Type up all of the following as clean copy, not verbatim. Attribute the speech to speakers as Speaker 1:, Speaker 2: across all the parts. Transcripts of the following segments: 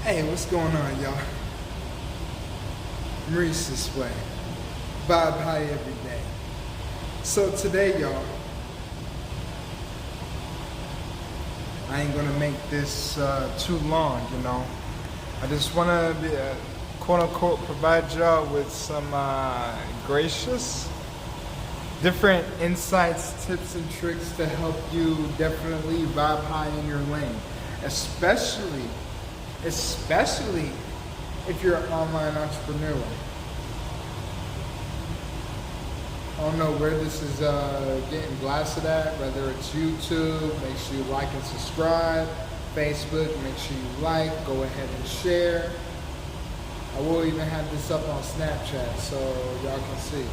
Speaker 1: Hey, what's going on, y'all? Maurice this way. Vibe high every day. So today, y'all, I ain't gonna make this too long, you know. I just wanna be, quote unquote, provide y'all with some gracious, different insights, tips, and tricks to help you definitely vibe high in your lane, especially if you're an online entrepreneur. I don't know where this is getting blasted at, whether it's YouTube, make sure you like and subscribe. Facebook, make sure you like, go ahead and share. I will even have this up on Snapchat so y'all can see.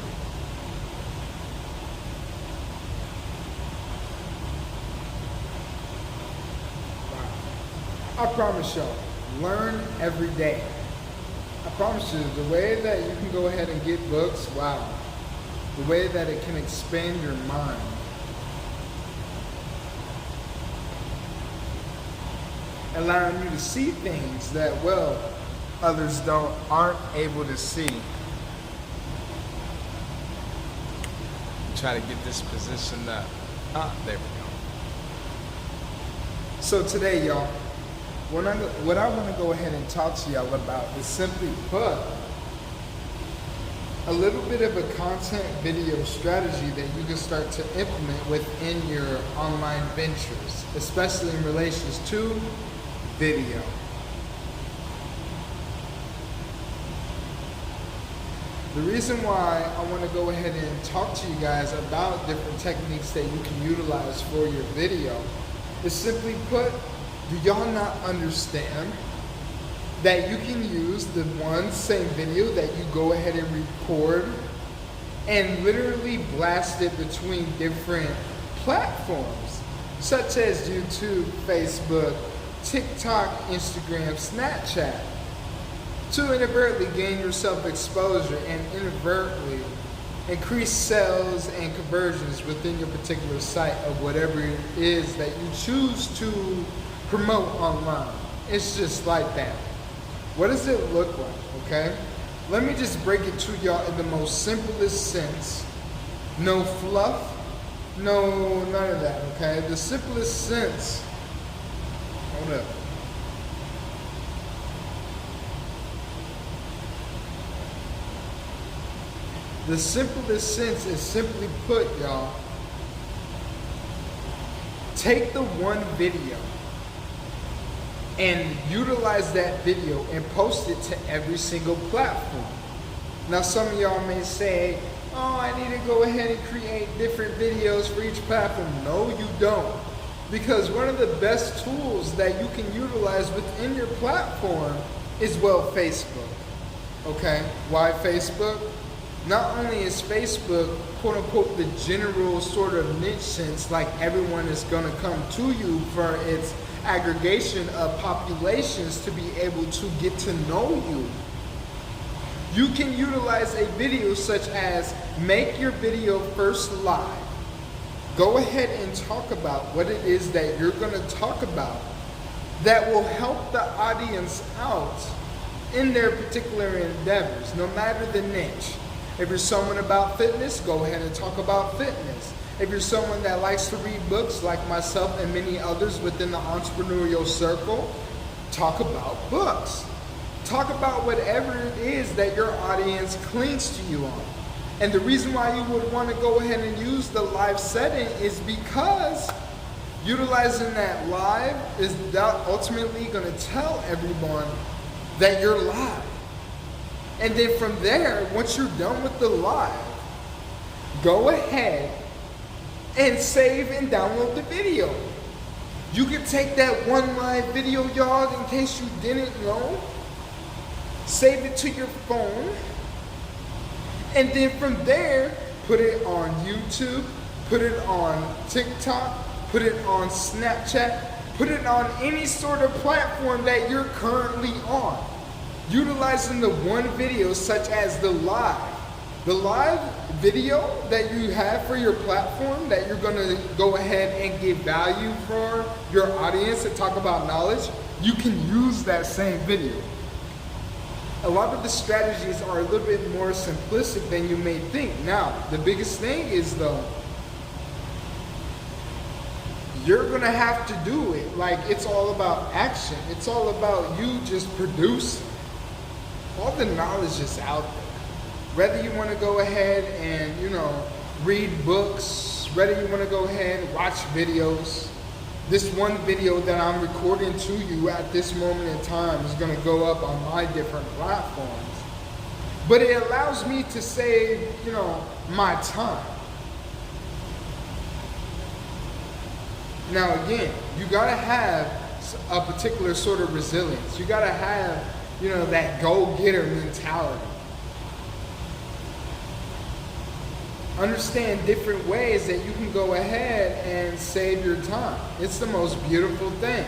Speaker 1: Wow. I promise y'all, learn every day. I promise you, the way that you can go ahead and get books, wow. The way that it can expand your mind. Allowing you to see things that, well, others aren't able to see. Try to get this positioned up. There we go. So today, y'all, what I want to go ahead and talk to y'all about is simply put, a little bit of a content video strategy that you can start to implement within your online ventures, especially in relations to video. The reason why I want to go ahead and talk to you guys about different techniques that you can utilize for your video is simply put, do y'all not understand that you can use the one same video that you go ahead and record and literally blast it between different platforms such as YouTube, Facebook, TikTok, Instagram, Snapchat, to inadvertently gain yourself exposure and inadvertently increase sales and conversions within your particular site of whatever it is that you choose to promote online. It's just like that. What does it look like, okay? Let me just break it to y'all in the most simplest sense. No fluff, no none of that, okay? The simplest sense, hold up. The simplest sense is simply put, y'all, take the one video and utilize that video and post it to every single platform. Now some of y'all may say, oh, I need to go ahead and create different videos for each platform. No, you don't. Because one of the best tools that you can utilize within your platform is, well, Facebook. Okay, why Facebook? Not only is Facebook, quote unquote, the general sort of niche sense, like everyone is gonna come to you for its aggregation of populations to be able to get to know you. You can utilize a video such as make your video first live. Go ahead and talk about what it is that you're going to talk about that will help the audience out in their particular endeavors, no matter the niche. If you're someone about fitness, go ahead and talk about fitness. If you're someone that likes to read books like myself and many others within the entrepreneurial circle, talk about books. Talk about whatever it is that your audience clings to you on. And the reason why you would want to go ahead and use the live setting is because utilizing that live is ultimately going to tell everyone that you're live. And then from there, once you're done with the live, go ahead and save and download the video. You can take that one live video, y'all, in case you didn't know, save it to your phone, and then from there, put it on YouTube, put it on TikTok, put it on Snapchat, put it on any sort of platform that you're currently on. Utilizing the one video such as the live The live video that you have for your platform that you're gonna go ahead and give value for your audience and talk about knowledge, you can use that same video. A lot of the strategies are a little bit more simplistic than you may think. Now, the biggest thing is though, you're gonna have to do it. Like, it's all about action. It's all about you just producing. All the knowledge is out there. Whether you want to go ahead and, read books, whether you want to go ahead and watch videos. This one video that I'm recording to you at this moment in time is going to go up on my different platforms. But it allows me to save, my time. Now again, you got to have a particular sort of resilience. You got to have, that go-getter mentality. Understand different ways that you can go ahead and save your time. It's the most beautiful thing.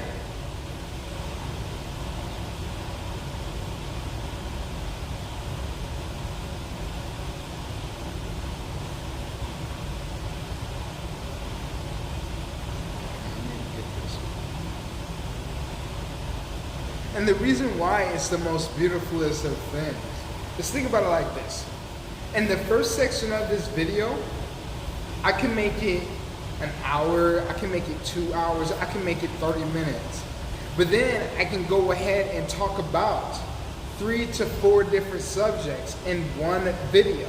Speaker 1: And the reason why it's the most beautifulest of things is, think about it like this. In the first section of this video, I can make it an hour, I can make it 2 hours, I can make it 30 minutes. But then I can go ahead and talk about 3 to 4 different subjects in one video.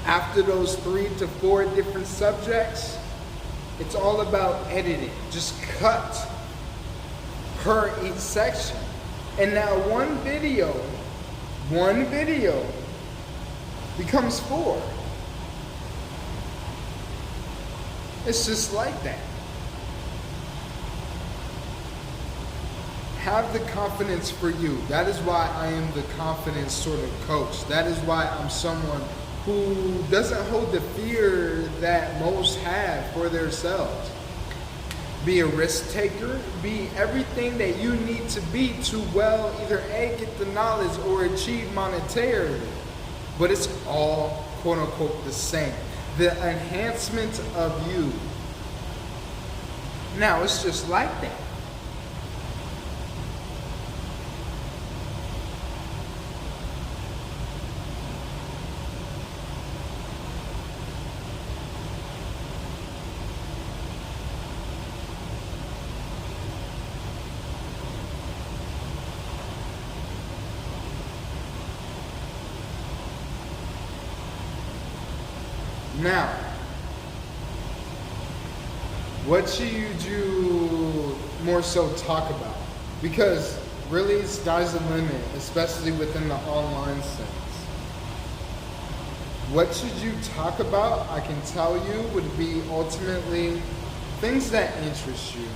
Speaker 1: After those 3 to 4 different subjects, it's all about editing. Just cut per each section. And now one video becomes 4. It's just like that. Have the confidence for you. That is why I am the confidence sort of coach. That is why I'm someone who doesn't hold the fear that most have for themselves. Be a risk taker, be everything that you need to be to, well, either A, get the knowledge or achieve monetarily. But it's all, quote unquote, the same. The enhancement of you. Now, it's just like that. Now, what should you do more so talk about? Because really, sky's the limit, especially within the online sense. What should you talk about, I can tell you, would be ultimately things that interest you.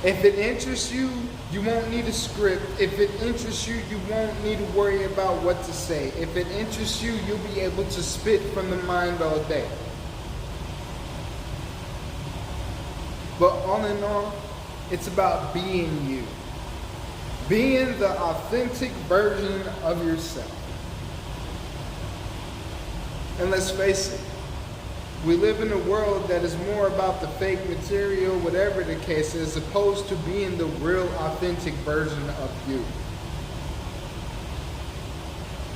Speaker 1: If it interests you, you won't need a script. If it interests you, you won't need to worry about what to say. If it interests you, you'll be able to spit from the mind all day. But all in all, it's about being you. Being the authentic version of yourself. And let's face it, we live in a world that is more about the fake material, whatever the case is, as opposed to being the real, authentic version of you.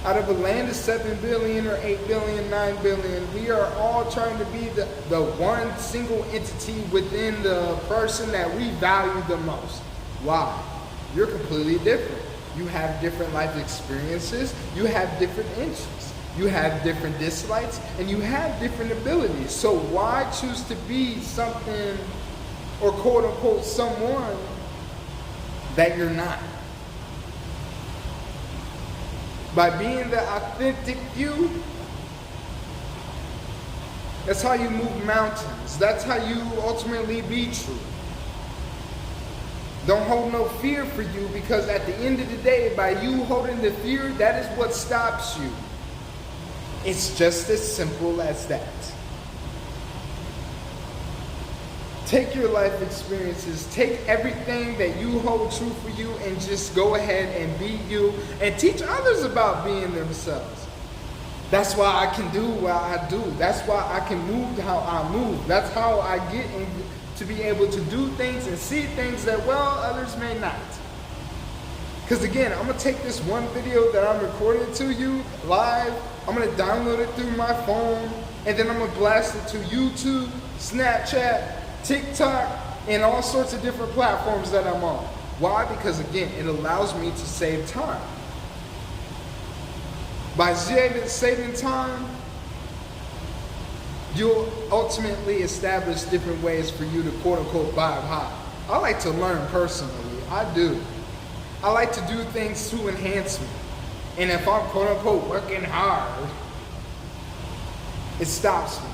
Speaker 1: Out of a land of 7 billion or 8 billion, 9 billion, we are all trying to be the one single entity within the person that we value the most. Why? You're completely different. You have different life experiences. You have different interests. You have different dislikes, and you have different abilities. So why choose to be something, or quote unquote someone, that you're not? By being the authentic you, that's how you move mountains. That's how you ultimately be true. Don't hold no fear for you, because at the end of the day, by you holding the fear, that is what stops you. It's just as simple as that. Take your life experiences, take everything that you hold true for you, and just go ahead and be you, and teach others about being themselves. That's why I can do what I do. That's why I can move how I move. That's how I get to be able to do things and see things that, well, others may not. Because again, I'm going to take this one video that I'm recording to you live, I'm going to download it through my phone, and then I'm going to blast it to YouTube, Snapchat, TikTok, and all sorts of different platforms that I'm on. Why? Because again, it allows me to save time. By saving time, you'll ultimately establish different ways for you to quote-unquote vibe high. I like to learn personally. I do. I like to do things to enhance me. And if I'm quote-unquote working hard, it stops me.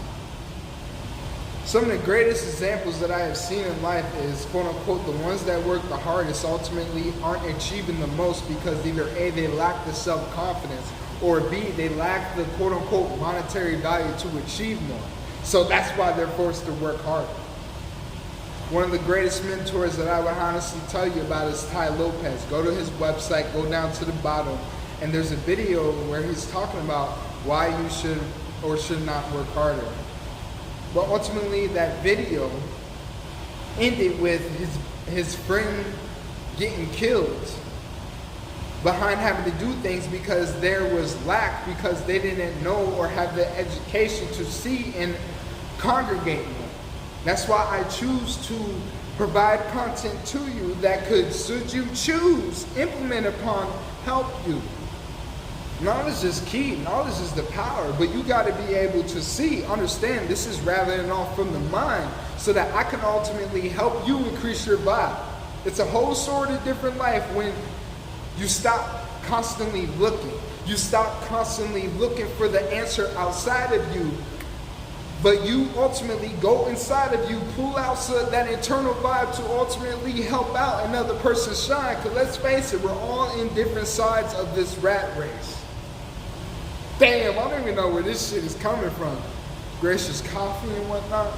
Speaker 1: Some of the greatest examples that I have seen in life is quote-unquote the ones that work the hardest ultimately aren't achieving the most because either A, they lack the self-confidence, or B, they lack the quote-unquote monetary value to achieve more. So that's why they're forced to work harder. One of the greatest mentors that I would honestly tell you about is Ty Lopez. Go to his website, go down to the bottom, and there's a video where he's talking about why you should or should not work harder. But ultimately that video ended with his friend getting killed behind having to do things because there was lack, because they didn't know or have the education to see and congregate more. That's why I choose to provide content to you that could, should you choose, implement upon, help you. Knowledge is key. Knowledge is the power, but you got to be able to see, understand this is rattling off from the mind so that I can ultimately help you increase your vibe. It's a whole sort of different life when you stop constantly looking. You stop constantly looking for the answer outside of you, but you ultimately go inside of you, pull out that internal vibe to ultimately help out another person shine. Because let's face it, we're all in different sides of this rat race. Damn, I don't even know where this shit is coming from. Gracious coffee and whatnot.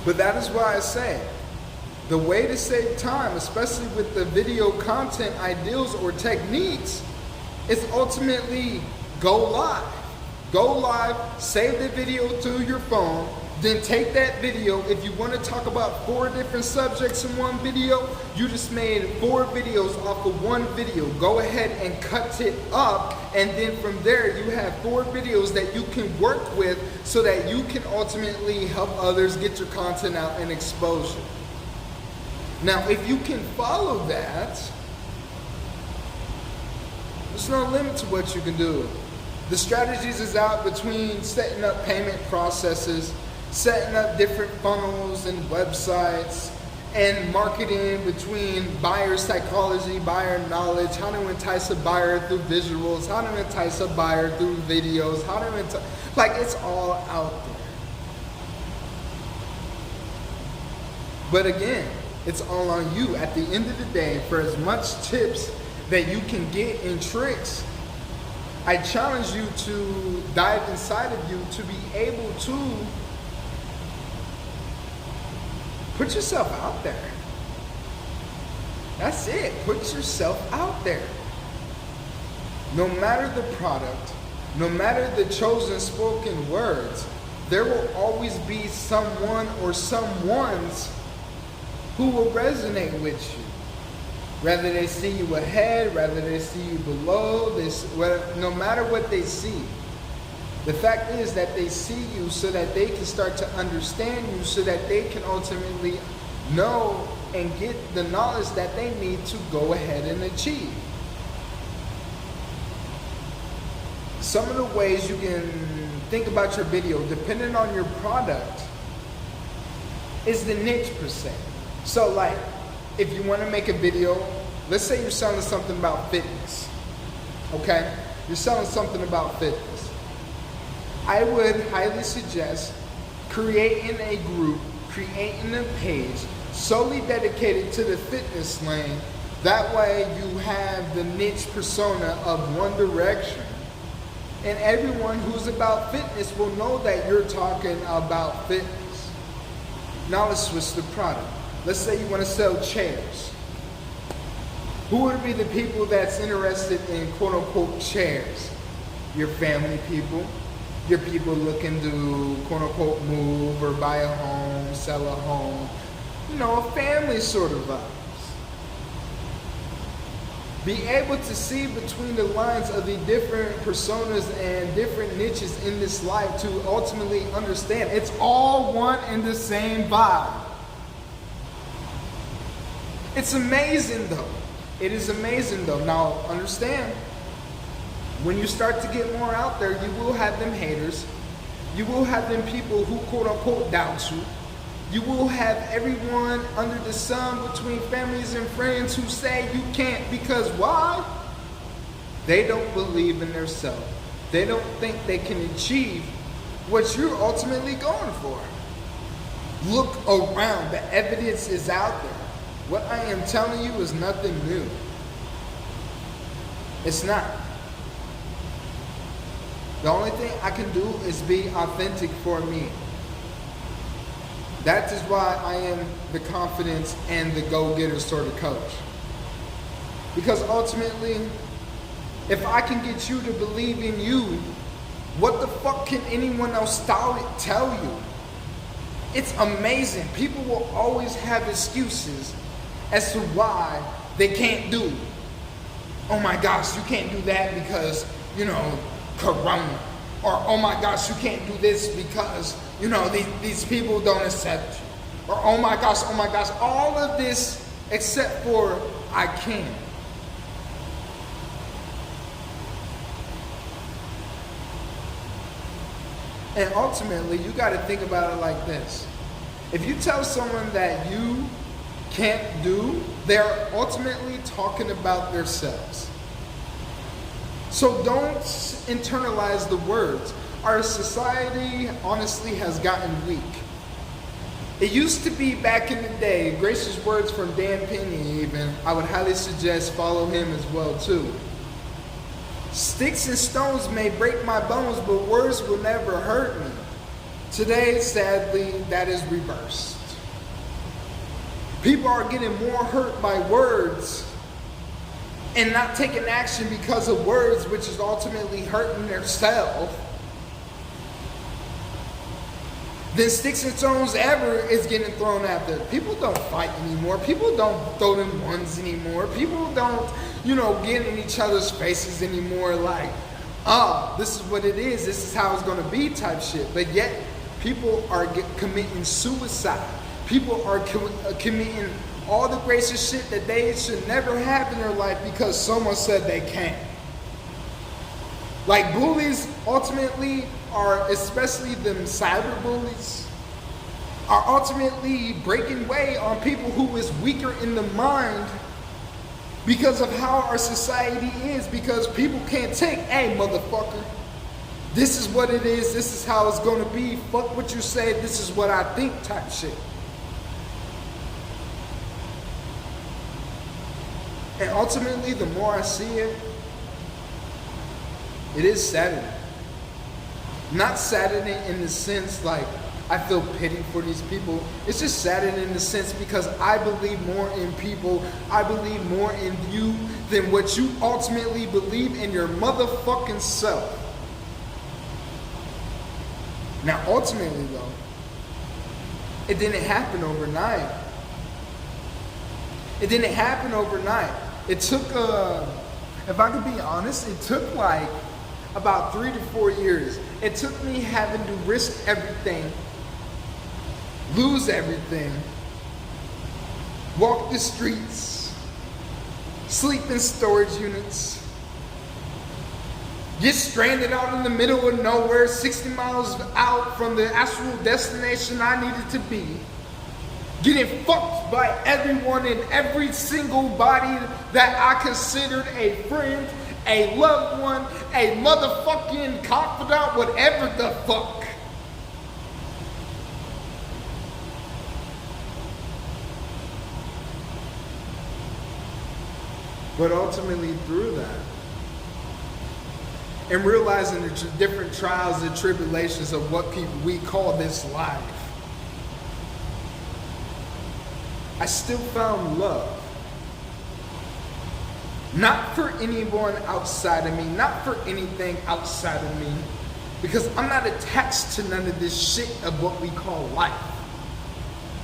Speaker 1: But that is why I say, the way to save time, especially with the video content ideals or techniques, is ultimately go live. Go live, save the video to your phone, then take that video. If you want to talk about 4 different subjects in one video, you just made 4 videos off of one video. Go ahead and cut it up, and then from there you have 4 videos that you can work with so that you can ultimately help others get your content out and exposure. Now, if you can follow that, there's no limit to what you can do. The strategies is out between setting up payment processes, setting up different funnels and websites, and marketing between buyer psychology, buyer knowledge, how to entice a buyer through visuals, how to entice a buyer through videos, how to entice, like it's all out there. But again, it's all on you. At the end of the day, for as much tips that you can get and tricks, I challenge you to dive inside of you to be able to put yourself out there. That's it. Put yourself out there. No matter the product, no matter the chosen spoken words, there will always be someone or someones who will resonate with you. Whether they see you ahead, whether they see you below, no matter what they see. The fact is that they see you so that they can start to understand you, so that they can ultimately know and get the knowledge that they need to go ahead and achieve. Some of the ways you can think about your video, depending on your product, is the niche per se. So like, if you want to make a video, let's say you're selling something about fitness, okay? You're selling something about fitness. I would highly suggest creating a group, creating a page solely dedicated to the fitness lane. That way you have the niche persona of One Direction. And everyone who's about fitness will know that you're talking about fitness. Now let's switch the product. Let's say you want to sell chairs. Who would be the people that's interested in quote unquote chairs? Your family people, your people looking to quote unquote move or buy a home, sell a home, you know, a family sort of vibes. Be able to see between the lines of the different personas and different niches in this life to ultimately understand it's all one and the same vibe. It's amazing though. It is amazing though. Now understand, when you start to get more out there, you will have them haters. You will have them people who quote unquote doubt you. You will have everyone under the sun between families and friends who say you can't because why? They don't believe in themselves. They don't think they can achieve what you're ultimately going for. Look around. The evidence is out there. What I am telling you is nothing new. It's not. The only thing I can do is be authentic for me. That is why I am the confidence and the go-getter sort of coach. Because ultimately, if I can get you to believe in you, what the fuck can anyone else tell you? It's amazing. People will always have excuses as to why they can't do. Oh my gosh, you can't do that because, you know, Corona. Or, oh my gosh, you can't do this because, you know, these people don't accept you. Or, oh my gosh, all of this except for I can. And ultimately, you got to think about it like this. If you tell someone that you can't do, they're ultimately talking about themselves. So don't internalize the words. Our society honestly has gotten weak. It used to be back in the day, gracious words from Dan Penny even, I would highly suggest follow him as well too. Sticks and stones may break my bones, but words will never hurt me. Today, sadly, that is reversed. People are getting more hurt by words and not taking action because of words, which is ultimately hurting themselves, than sticks and stones ever is getting thrown out there. People don't fight anymore. People don't throw them ones anymore. People don't, you know, get in each other's faces anymore like, oh, this is what it is. This is how it's going to be type shit. But yet, people are committing suicide. People are committing all the gracious shit that they should never have in their life because someone said they can't. Like bullies ultimately are, especially them cyber bullies, are ultimately breaking way on people who is weaker in the mind because of how our society is, because people can't take, hey motherfucker, this is what it is, this is how it's gonna be, fuck what you say, this is what I think type shit. And ultimately, the more I see it, it is saddening. Not saddening in the sense like I feel pity for these people. It's just saddening in the sense because I believe more in people. I believe more in you than what you ultimately believe in your motherfucking self. Now, ultimately though, it didn't happen overnight. It didn't happen overnight. It took, if I could be honest, it took like about 3 to 4 years. It took me having to risk everything, lose everything, walk the streets, sleep in storage units, get stranded out in the middle of nowhere, 60 miles out from the actual destination I needed to be, getting fucked by everyone and every single body that I considered a friend, a loved one, a motherfucking confidant, whatever the fuck. But ultimately through that, and realizing the different trials and tribulations of what we call this life, I still found love. Not for anyone outside of me, not for anything outside of me, because I'm not attached to none of this shit of what we call life.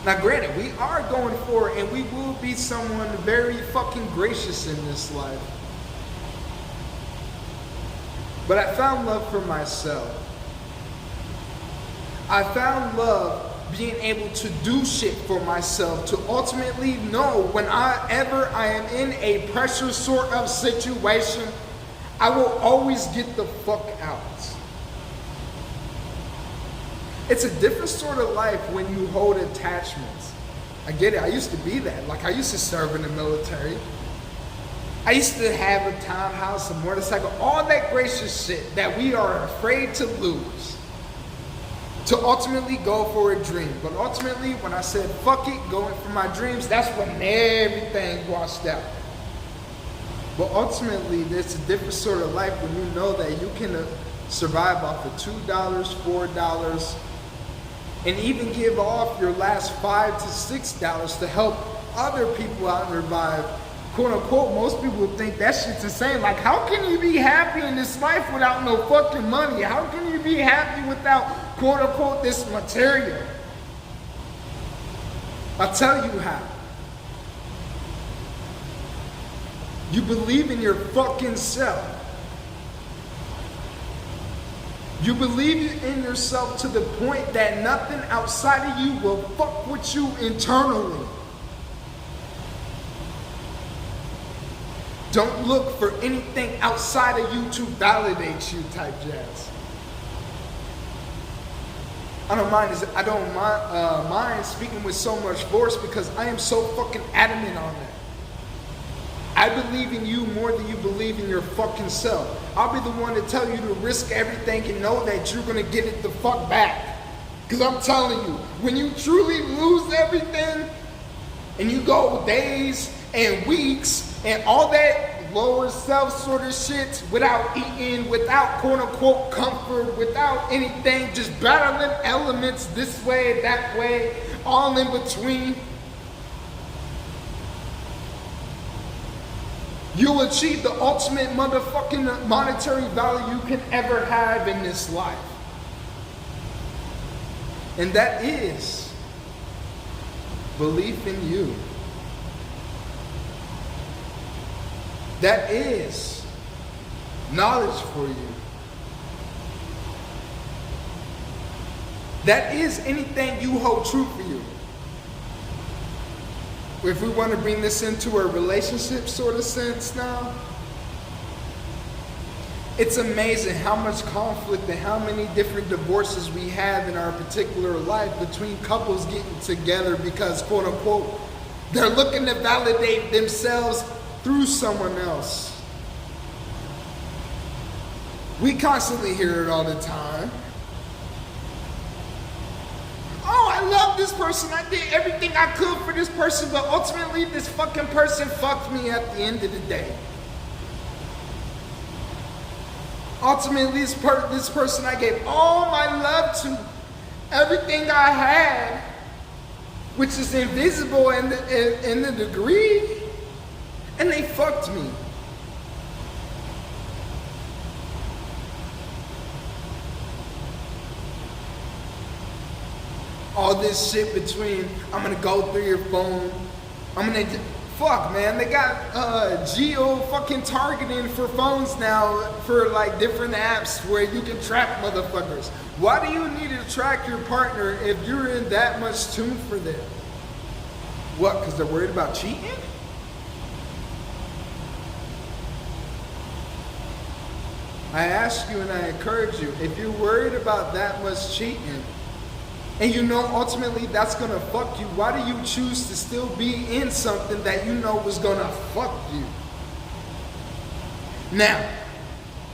Speaker 1: Now granted, we are going forward and we will be someone very fucking gracious in this life. But I found love for myself. I found love being able to do shit for myself, to ultimately know whenever I am in a pressure sort of situation, I will always get the fuck out. It's a different sort of life when you hold attachments. I get it, I used to be that. Like I used to serve in the military. I used to have a townhouse, a motorcycle, all that gracious shit that we are afraid to lose, to ultimately go for a dream. But ultimately, when I said, fuck it, going for my dreams, that's when everything washed out. But ultimately, there's a different sort of life when you know that you can survive off of $2, $4, and even give off your last $5 to $6 to help other people out and revive. Quote unquote, most people think that shit's insane. Like, how can you be happy in this life without no fucking money? How can you be happy without, quote unquote, this material? I'll tell you how. You believe in your fucking self. You believe in yourself to the point that nothing outside of you will fuck with you internally. Don't look for anything outside of you to validate you type jazz. I don't mind speaking with so much force because I am so fucking adamant on that. I believe in you more than you believe in your fucking self. I'll be the one to tell you to risk everything and know that you're gonna get it the fuck back. Because I'm telling you, when you truly lose everything and you go days and weeks and all that lower self sort of shit without eating, without quote unquote comfort, without anything, just battling elements this way, that way, all in between, you'll achieve the ultimate motherfucking monetary value you can ever have in this life. And that is belief in you. That is knowledge for you. That is anything you hold true for you. If we want to bring this into a relationship sort of sense now, it's amazing how much conflict and how many different divorces we have in our particular life between couples getting together because, quote unquote, they're looking to validate themselves through someone else. We constantly hear it all the time. Oh, I love this person. I did everything I could for this person, but ultimately this fucking person fucked me at the end of the day. Ultimately, this person I gave all my love to, everything I had, which is invisible in the degree, and they fucked me. All this shit between, I'm gonna go through your phone, fuck man, they got geo fucking targeting for phones now for like different apps where you can track motherfuckers. Why do you need to track your partner if you're in that much tune for them? What, because they're worried about cheating? I ask you and I encourage you, if you're worried about that much cheating, and you know ultimately that's gonna fuck you, why do you choose to still be in something that you know was gonna fuck you? Now,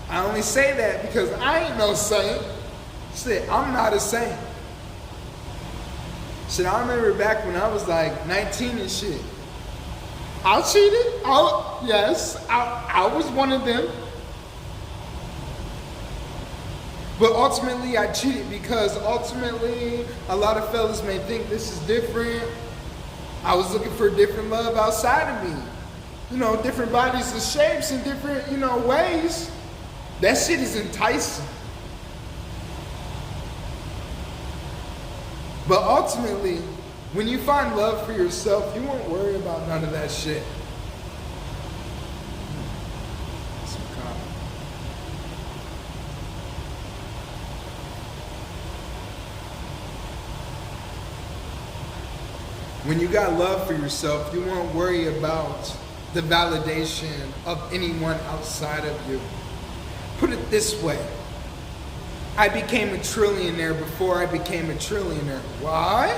Speaker 1: I only say that because I ain't no saint. Shit, I'm not a saint. Shit, I remember back when I was like 19 and shit. I cheated. I was one of them. But ultimately, I cheated because ultimately, a lot of fellas may think this is different. I was looking for different love outside of me. different bodies and shapes and different, ways. That shit is enticing. But ultimately, when you find love for yourself, you won't worry about none of that shit. When you got love for yourself, you won't worry about the validation of anyone outside of you. Put it this way. I became a trillionaire before I became a trillionaire. Why?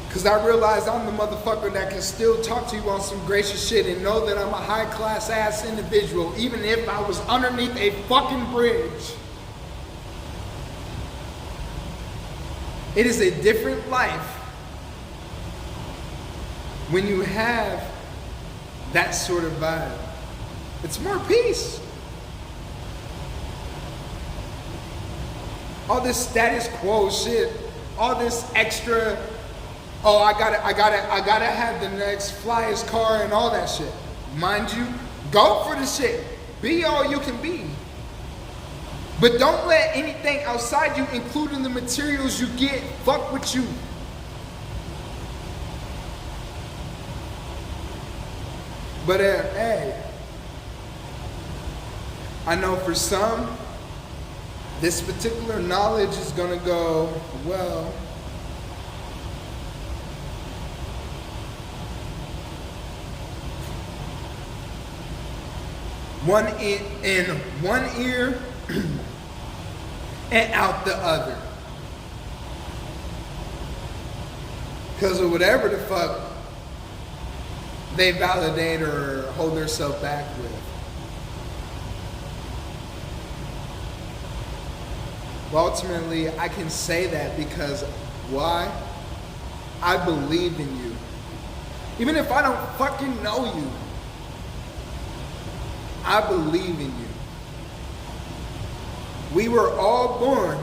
Speaker 1: Because I realized I'm the motherfucker that can still talk to you on some gracious shit and know that I'm a high class ass individual, even if I was underneath a fucking bridge. It is a different life when you have that sort of vibe. It's more peace. All this status quo shit, all this extra, I gotta have the next flyest car and all that shit. Mind you, go for the shit. Be all you can be. But don't let anything outside you, including the materials you get, fuck with you. But hey, I know for some, this particular knowledge is gonna go, well, in one ear and out the other. Because of whatever the fuck they validate or hold themselves back with. But ultimately, I can say that because why? I believe in you. Even if I don't fucking know you, I believe in you. We were all born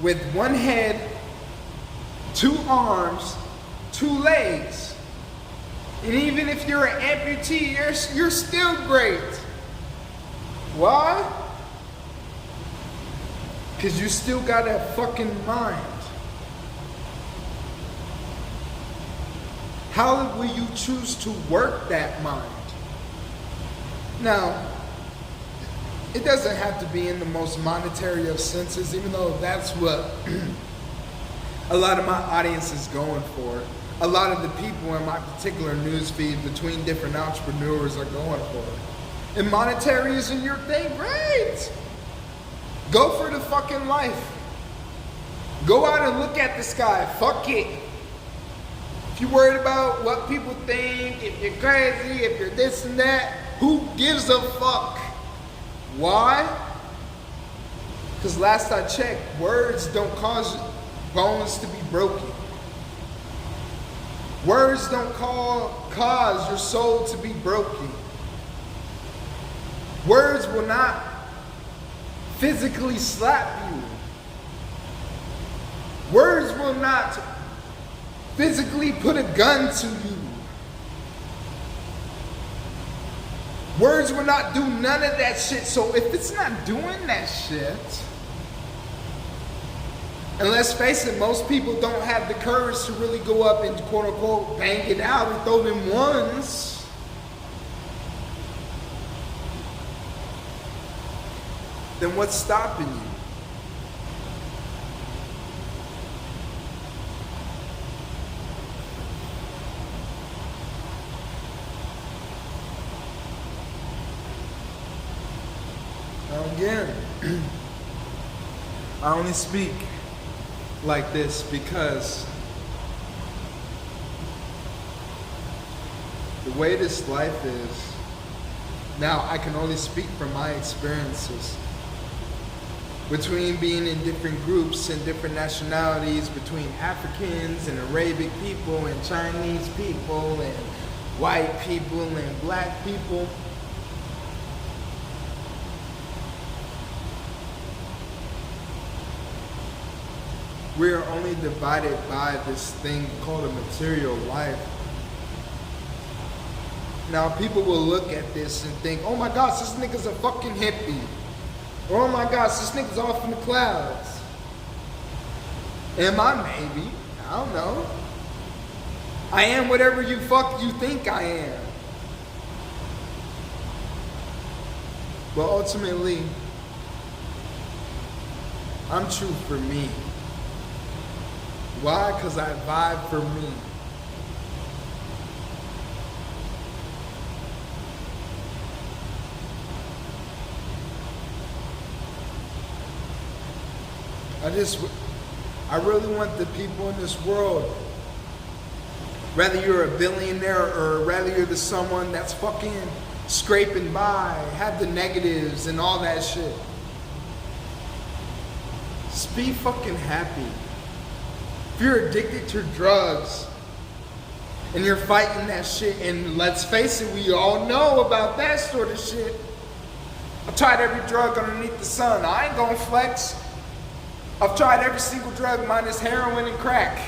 Speaker 1: with one head, 2 arms, 2 legs. And even if you're an amputee, you're still great. Why? Because you still got a fucking mind. How will you choose to work that mind? Now, it doesn't have to be in the most monetary of senses, even though that's what a lot of my audience is going for. A lot of the people in my particular news feed between different entrepreneurs are going for. And monetary isn't your thing, great. Go for the fucking life. Go out and look at the sky. Fuck it. If you're worried about what people think, if you're crazy, if you're this and that, who gives a fuck? Why? Because last I checked, words don't cause bones to be broken. Words don't cause your soul to be broken. Words will not physically slap you. Words will not physically put a gun to you. Words will not do none of that shit. So if it's not doing that shit, and let's face it, most people don't have the courage to really go up and quote unquote bang it out and throw them ones. Then what's stopping you? Now again, I only speak like this because the way this life is, now I can only speak from my experiences. Between being in different groups and different nationalities, between Africans and Arabic people and Chinese people and white people and black people. We are only divided by this thing called a material life. Now people will look at this and think, oh my gosh, this nigga's a fucking hippie. Or oh my gosh, this nigga's off in the clouds. Am I? Maybe. I don't know. I am whatever you think I am. But ultimately, I'm true for me. Why? Because I vibe for me. I really want the people in this world, whether you're a billionaire or whether you're the someone that's fucking scraping by, have the negatives and all that shit. Just be fucking happy. If you're addicted to drugs and you're fighting that shit, and let's face it, we all know about that sort of shit. I've tried every drug underneath the sun. I ain't gonna flex. I've tried every single drug minus heroin and crack.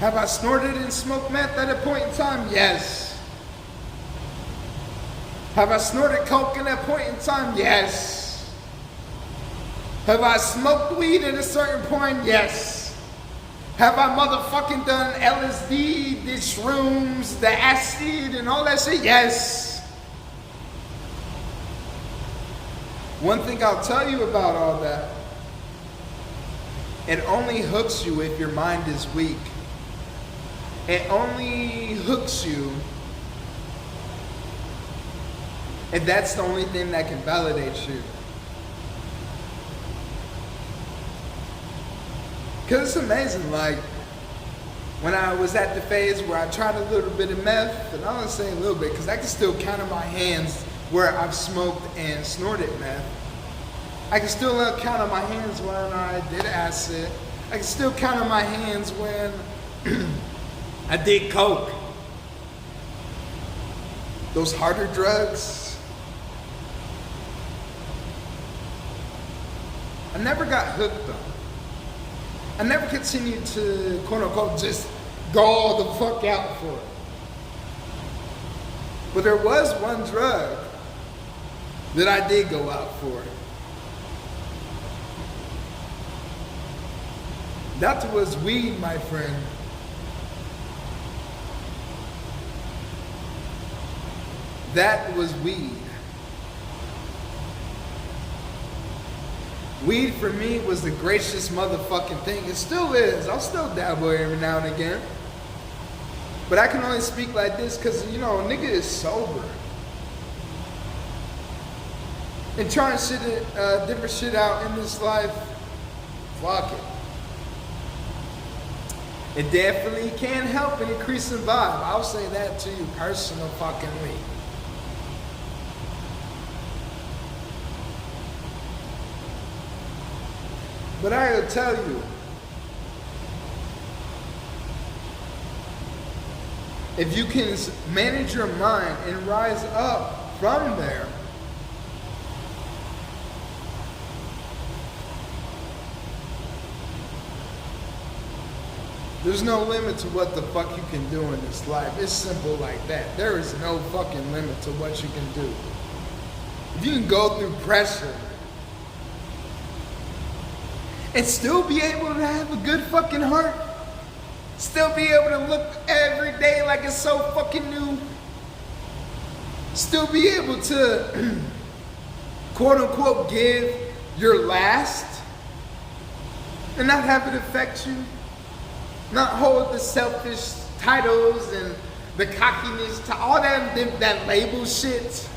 Speaker 1: Have I snorted and smoked meth at a point in time? Yes. Have I snorted coke at a point in time? Yes. Have I smoked weed at a certain point? Yes. Have I motherfucking done LSD, the shrooms, the acid, and all that shit? Yes. One thing I'll tell you about all that, it only hooks you if your mind is weak. It only hooks you, and that's the only thing that can validate you. Because it's amazing, like, when I was at the phase where I tried a little bit of meth, and I was saying a little bit, because I can still count on my hands where I've smoked and snorted meth. I can still count on my hands when I did acid. I can still count on my hands when I did coke. Those harder drugs, I never got hooked on. I never continued to, quote unquote, just go all the fuck out for it. But there was one drug that I did go out for. That was weed, my friend. That was weed. Weed for me was the gracious motherfucking thing. It still is. I'll still dabble every now and again. But I can only speak like this because, you know, a nigga is sober. And trying different shit out in this life, fuck it. It definitely can help and increase the vibe. I'll say that to you personal fucking me. But I gotta tell you, if you can manage your mind and rise up from there, there's no limit to what the fuck you can do in this life. It's simple like that. There is no fucking limit to what you can do. If you can go through pressure and still be able to have a good fucking heart, still be able to look every day like it's so fucking new, still be able to quote unquote give your last and not have it affect you, not hold the selfish titles and the cockiness to all that label shit.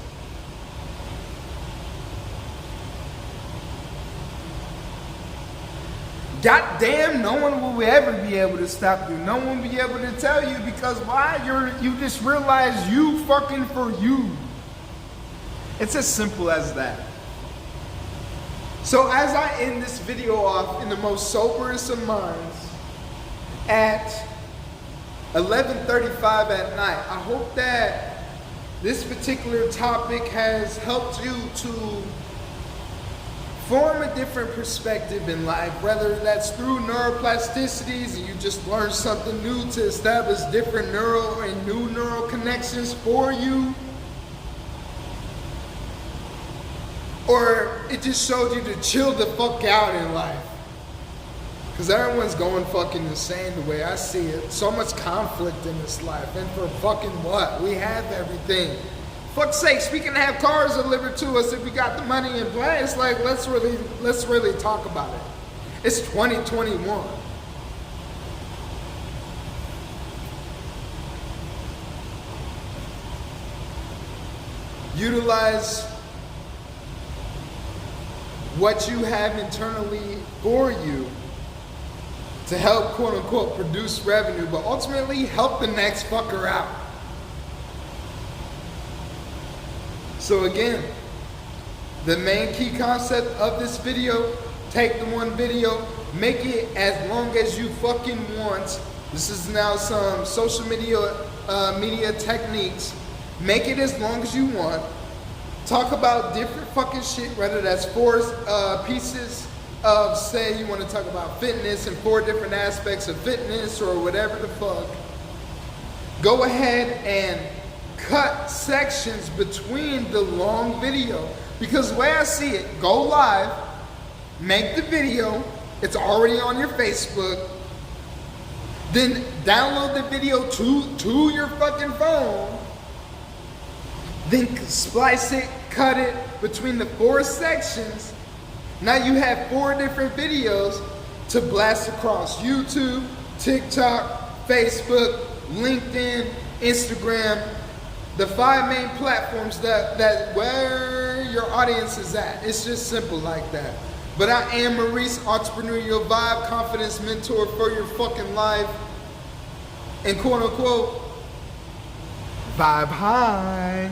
Speaker 1: Goddamn, no one will ever be able to stop you. No one will be able to tell you, because why? You just realize you fucking for you. It's as simple as that. So as I end this video off in the most soberest of minds at 11:35 at night, I hope that this particular topic has helped you to form a different perspective in life, whether that's through neuroplasticities and you just learn something new to establish different neural and new neural connections for you, or it just showed you to chill the fuck out in life. Because everyone's going fucking insane the way I see it. So much conflict in this life. And for fucking what? We have everything. Fuck's sakes, we can have cars delivered to us if we got the money in place. Like, let's really talk about it. It's 2021. Utilize what you have internally for you to help, quote unquote, produce revenue, but ultimately help the next fucker out. So again, the main key concept of this video, take the one video, make it as long as you fucking want. This is now some social media techniques. Make it as long as you want. Talk about different fucking shit, whether that's 4 pieces of, say you want to talk about fitness and 4 different aspects of fitness or whatever the fuck. Go ahead and cut sections between the long video, because the way I see it, go live, make the video, it's already on your Facebook, then download the video to your fucking phone, then splice it, cut it between the 4 sections. Now you have 4 different videos to blast across YouTube, TikTok, Facebook, LinkedIn, Instagram, the 5 main platforms that where your audience is at. It's just simple like that. But I am Maurice, entrepreneurial vibe, confidence mentor for your fucking life. And quote unquote, vibe high.